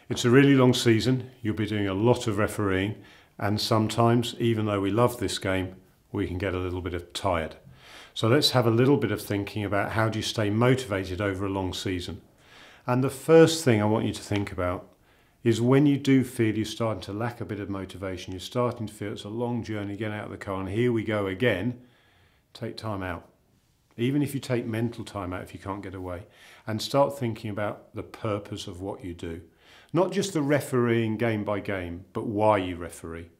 It's a really long season. You'll be doing a lot of refereeing, and sometimes, even though we love this game, we can get a little bit tired. So let's have a little bit of thinking about how do you stay motivated over a long season. And the first thing I want you to think about is when you do feel you're starting to lack a bit of motivation, you're starting to feel it's a long journey, get out of the car and here we go again, take time out. Even if you take mental time out if you can't get away, and start thinking about the purpose of what you do. Not just the refereeing game by game, but why you referee.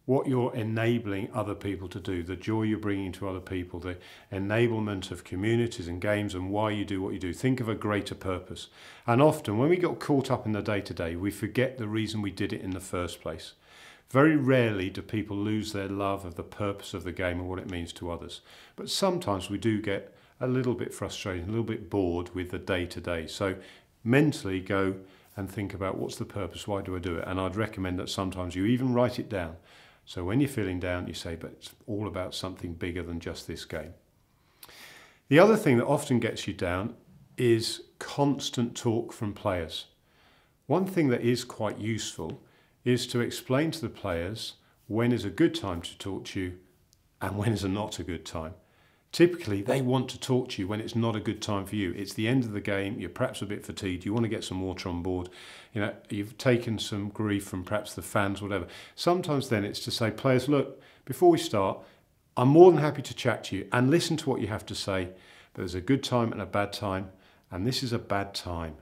What you're enabling other people to do, the joy you're bringing to other people, the enablement of communities and games and why you do what you do. Think of a greater purpose. And often when we get caught up in the day-to-day, we forget the reason we did it in the first place. Very rarely do people lose their love of the purpose of the game and what it means to others. But sometimes we do get a little bit frustrated, a little bit bored with the day-to-day. So mentally go and think about what's the purpose, why do I do it? And I'd recommend that sometimes you even write it down. So when you're feeling down, you say, but it's all about something bigger than just this game. The other thing that often gets you down is constant talk from players. One thing that is quite useful is to explain to the players when is a good time to talk to you and when is not a good time. Typically, they want to talk to you when it's not a good time for you. It's the end of the game, you're perhaps a bit fatigued, you want to get some water on board, you've taken some grief from perhaps the fans, whatever. Sometimes then it's to say, players, look, before we start, I'm more than happy to chat to you and listen to what you have to say, but there's a good time and a bad time, and this is a bad time.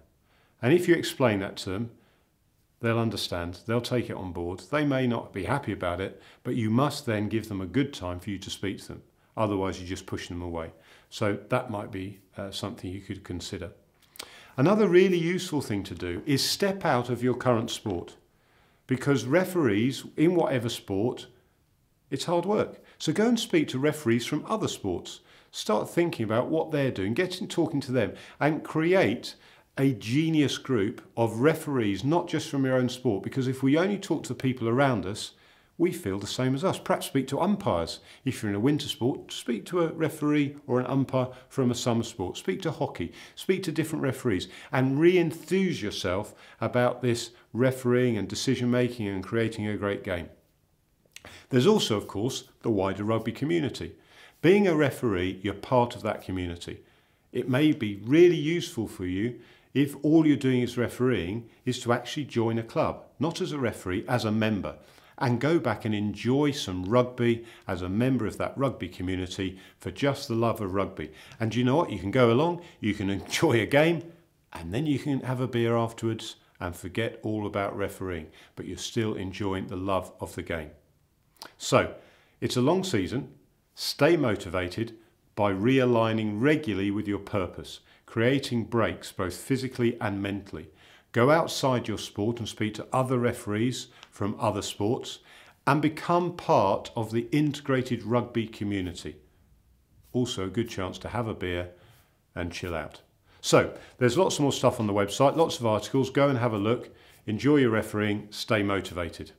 And if you explain that to them, they'll understand, they'll take it on board. They may not be happy about it, but you must then give them a good time for you to speak to them. Otherwise, you're just pushing them away. So that might be something you could consider. Another really useful thing to do is step out of your current sport. Because referees, in whatever sport, it's hard work. So go and speak to referees from other sports. Start thinking about what they're doing, talking to them, and create a genius group of referees, not just from your own sport. Because if we only talk to the people around us, we feel the same as us. Perhaps speak to umpires. If you're in a winter sport, speak to a referee or an umpire from a summer sport. Speak to hockey. Speak to different referees and re-enthuse yourself about this refereeing and decision making and creating a great game. There's also, of course, the wider rugby community. Being a referee, you're part of that community. It may be really useful for you if all you're doing is refereeing, is to actually join a club, not as a referee, as a member. And go back and enjoy some rugby as a member of that rugby community for just the love of rugby. And you know what? You can go along, you can enjoy a game, and then you can have a beer afterwards and forget all about refereeing, but you're still enjoying the love of the game. So, it's a long season. Stay motivated by realigning regularly with your purpose, creating breaks both physically and mentally. Go outside your sport and speak to other referees from other sports and become part of the integrated rugby community. Also a good chance to have a beer and chill out. So there's lots more stuff on the website, lots of articles. Go and have a look. Enjoy your refereeing. Stay motivated.